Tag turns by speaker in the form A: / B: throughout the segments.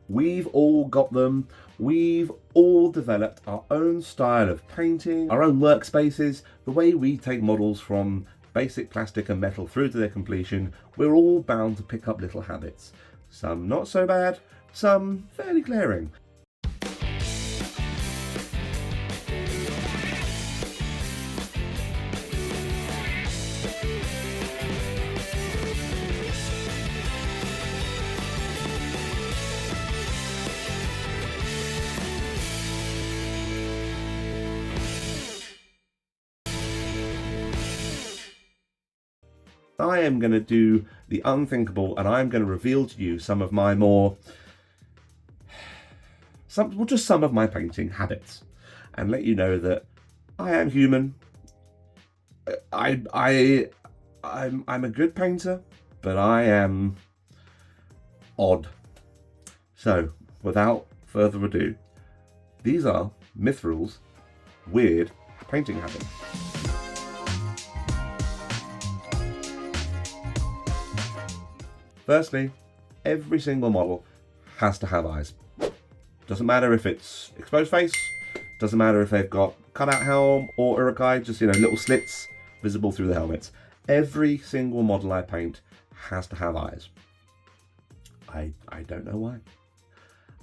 A: We've all got them. We've all developed our own style of painting, our own workspaces, the way we take models from basic plastic and metal through to their completion. We're all bound to pick up little habits. Some not so bad, some fairly glaring. I am going to do the unthinkable, and I'm going to reveal to you some of my just some of my painting habits, and let you know that I am human. I'm a good painter, but I am odd. So, without further ado, these are Mithril's weird painting habits. Firstly, every single model has to have eyes. Doesn't matter if it's exposed face, doesn't matter if they've got cutout helm or urukai, just, little slits visible through the helmets. Every single model I paint has to have eyes. I don't know why.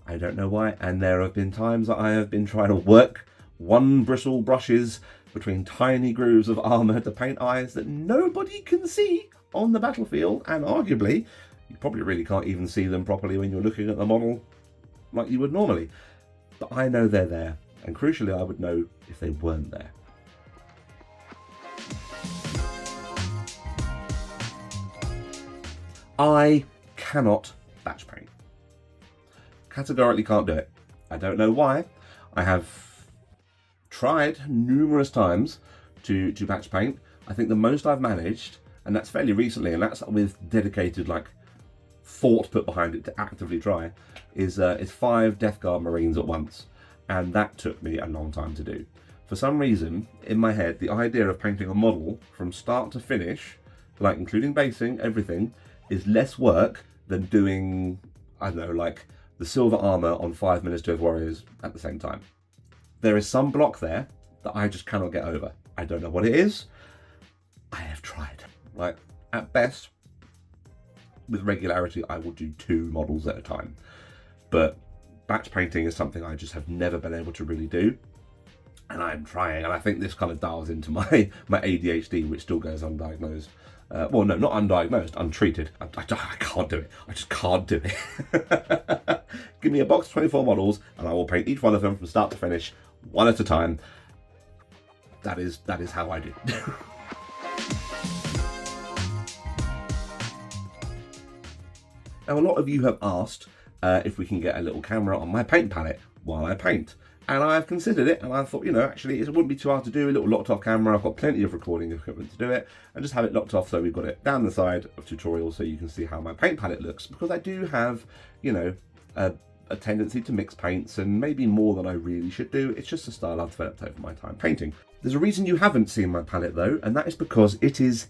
A: I don't know why, and there have been times that I have been trying to work one bristle brushes between tiny grooves of armour to paint eyes that nobody can see on the battlefield, and arguably you probably really can't even see them properly when you're looking at the model like you would normally. But I know they're there, and crucially I would know if they weren't there. I cannot batch paint. Categorically can't do it. I don't know why. I have tried numerous times to batch paint. I think the most I've managed, and that's fairly recently, and that's with dedicated thought put behind it to actively try, is 5 Death Guard Marines at once, and that took me a long time to do. For some reason, in my head, the idea of painting a model from start to finish, including basing, everything, is less work than doing, I don't know, the silver armour on 5 Minister of Warriors at the same time. There is some block there that I just cannot get over. I don't know what it is. I have tried. At best, with regularity, I will do 2 models at a time. But batch painting is something I just have never been able to really do. And I'm trying, and I think this kind of dials into my ADHD, which still goes undiagnosed. Well, no, not undiagnosed, untreated. I can't do it. I just can't do it. Give me a box of 24 models, and I will paint each one of them from start to finish, one at a time. That is how I do. Now, a lot of you have asked if we can get a little camera on my paint palette while I paint. And I've considered it, and I thought, actually, it wouldn't be too hard to do. A little locked off camera. I've got plenty of recording equipment to do it, and just have it locked off so we've got it down the side of tutorials so you can see how my paint palette looks. Because I do have, a tendency to mix paints, and maybe more than I really should do. It's just a style I've developed over my time painting. There's a reason you haven't seen my palette though, and that is because it is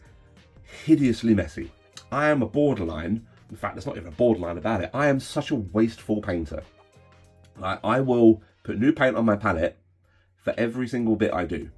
A: hideously messy. I am a borderline. In fact, there's not even a borderline about it. I am such a wasteful painter. I will put new paint on my palette for every single bit I do.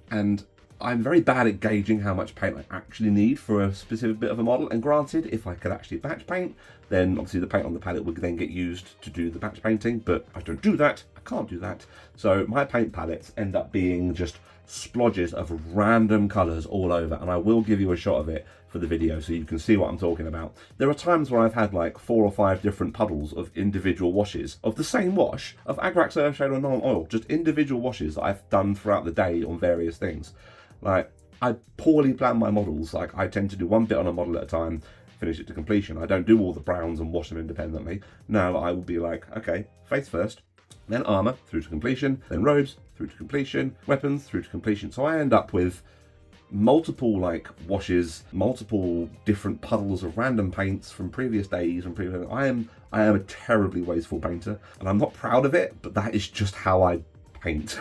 A: And I'm very bad at gauging how much paint I actually need for a specific bit of a model. And granted, if I could actually batch paint, then obviously the paint on the palette would then get used to do the batch painting, but I don't do that. I can't do that. So my paint palettes end up being just splodges of random colours all over, and I will give you a shot of it for the video so you can see what I'm talking about. There are times where I've had 4 or 5 different puddles of individual washes of the same wash of Agrax Earthshade or Normal Oil, just individual washes that I've done throughout the day on various things. I poorly plan my models. I tend to do one bit on a model at a time, finish it to completion. I don't do all the browns and wash them independently. No, I will be okay, face first, then armour through to completion, then robes through to completion, weapons through to completion. So I end up with multiple washes, multiple different puddles of random paints from previous days and previous. I am a terribly wasteful painter, and I'm not proud of it, but that is just how I paint.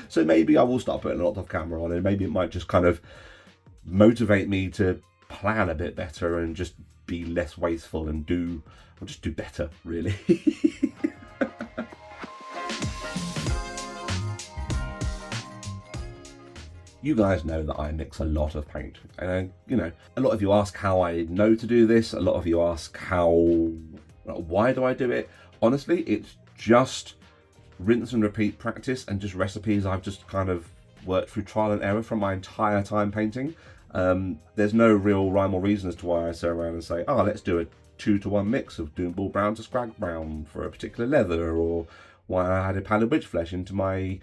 A: So maybe I will start putting a lot of camera on, and maybe it might just kind of motivate me to plan a bit better and just be less wasteful and just do better, really. You guys know that I mix a lot of paint, and you know, a lot of you ask how I know to do this. A lot of you ask why do I do it? Honestly, it's just rinse and repeat practice and just recipes I've just kind of worked through trial and error from my entire time painting. There's no real rhyme or reason as to why I sit around and say, oh, let's do a 2-to-1 mix of Doombull Brown to Scrag Brown for a particular leather, or why I added Pallid Witch Flesh into my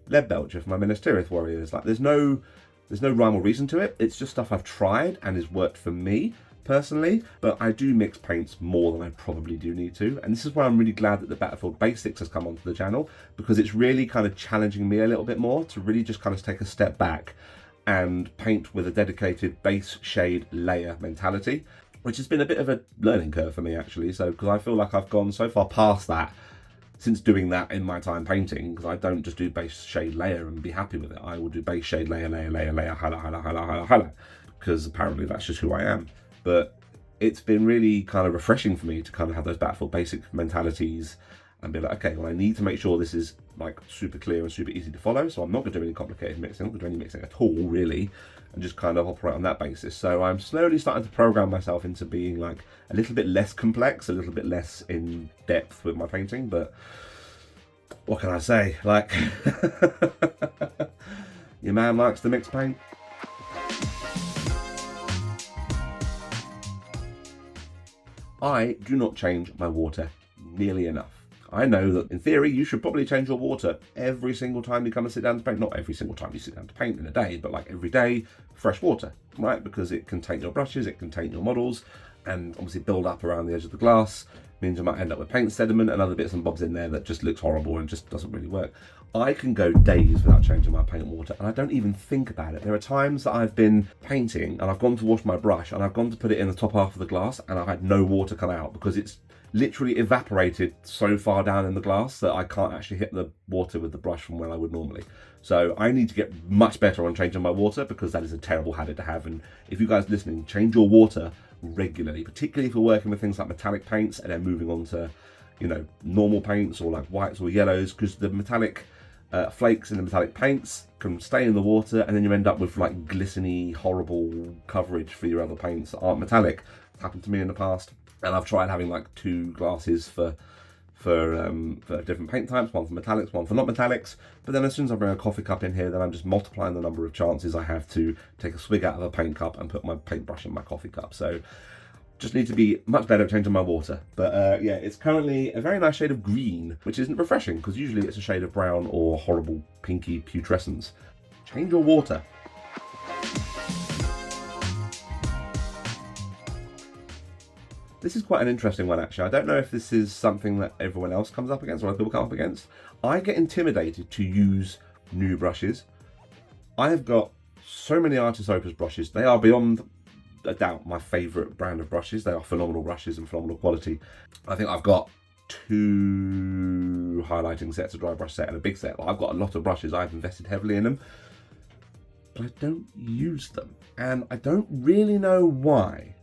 A: Lead Belcher for my Minas Tirith warriors. Like, there's no rhyme or reason to it. It's just stuff I've tried and has worked for me personally, but I do mix paints more than I probably do need to, and this is why I'm really glad that the Battlefield Basics has come onto the channel, because it's really kind of challenging me a little bit more to really just kind of take a step back and paint with a dedicated base shade layer mentality, which has been a bit of a learning curve for me actually. So because I feel like I've gone so far past that since doing that in my time painting, because I don't just do base shade layer and be happy with it. I will do base shade layer, highlight, because apparently that's just who I am. But it's been really kind of refreshing for me to kind of have those Battlefield Basic mentalities and be like, okay, well, I need to make sure this is like super clear and super easy to follow. So I'm not going to do any complicated mixing, I'm not going to do any mixing at all, really, and just kind of operate on that basis. So I'm slowly starting to program myself into being like a little bit less complex, a little bit less in depth with my painting. But what can I say? Like, your man likes to mix paint. I do not change my water nearly enough. I know that in theory you should probably change your water every single time you come and sit down to paint. Not every single time you sit down to paint in a day, but like every day, fresh water, right? Because it can taint your brushes, it can taint your models, and obviously build up around the edge of the glass. Means you might end up with paint sediment and other bits and bobs in there that just looks horrible and just doesn't really work. I can go days without changing my paint water, and I don't even think about it. There are times that I've been painting and I've gone to wash my brush and I've gone to put it in the top half of the glass and I've had no water come out because it's literally evaporated so far down in the glass that I can't actually hit the water with the brush from where I would normally. So I need to get much better on changing my water, because that is a terrible habit to have. And if you guys listening, change your water regularly, particularly if you're working with things like metallic paints and then moving on to, you know, normal paints or like whites or yellows, because the metallic flakes in the metallic paints can stay in the water and then you end up with like glistening, horrible coverage for your other paints that aren't metallic. It's happened to me in the past, and I've tried having like 2 glasses for different paint types, one for metallics, one for not metallics. But then as soon as I bring a coffee cup in here, then I'm just multiplying the number of chances I have to take a swig out of a paint cup and put my paintbrush in my coffee cup. So just need to be much better at changing my water. But yeah, it's currently a very nice shade of green, which isn't refreshing because usually it's a shade of brown or horrible pinky putrescence. Change your water. This is quite an interesting one, actually. I don't know if this is something that everyone else comes up against or other people come up against. I get intimidated to use new brushes. I have got so many Artis Opus brushes. They are beyond a doubt my favourite brand of brushes. They are phenomenal brushes and phenomenal quality. I think I've got 2 highlighting sets, a dry brush set and a big set. I've got a lot of brushes. I've invested heavily in them, but I don't use them. And I don't really know why.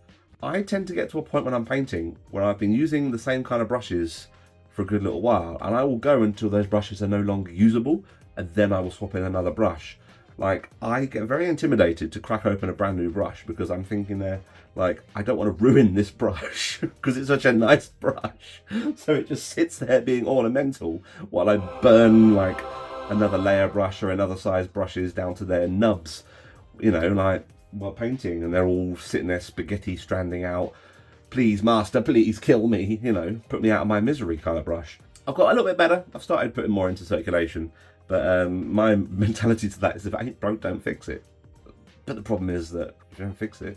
A: I tend to get to a point when I'm painting where I've been using the same kind of brushes for a good little while, and I will go until those brushes are no longer usable, and then I will swap in another brush. Like, I get very intimidated to crack open a brand new brush because I'm thinking there, like, I don't want to ruin this brush because it's such a nice brush. So it just sits there being ornamental while I burn like another layer brush or another size brushes down to their nubs, you know, like, while painting, and they're all sitting there spaghetti stranding out. Please, master, please kill me, you know, put me out of my misery kind of brush. I've got a little bit better. I've started putting more into circulation, but my mentality to that is if it ain't broke, don't fix it. But the problem is that if you don't fix it,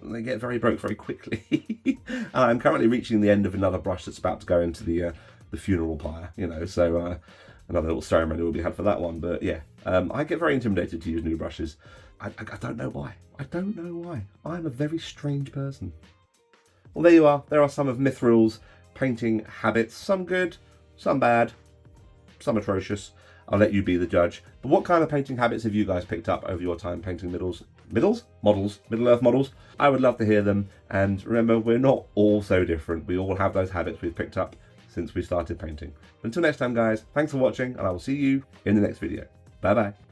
A: they get very broke very quickly. And I'm currently reaching the end of another brush that's about to go into the funeral pyre, you know, so another little ceremony will be had for that one. But yeah, I get very intimidated to use new brushes. I don't know why. I don't know why. I'm a very strange person. Well, there you are. There are some of Mithril's painting habits. Some good, some bad, some atrocious. I'll let you be the judge. But what kind of painting habits have you guys picked up over your time painting middles? models, Middle-earth models. I would love to hear them. And remember, we're not all so different. We all have those habits we've picked up since we started painting. Until next time, guys, thanks for watching, and I will see you in the next video. Bye-bye.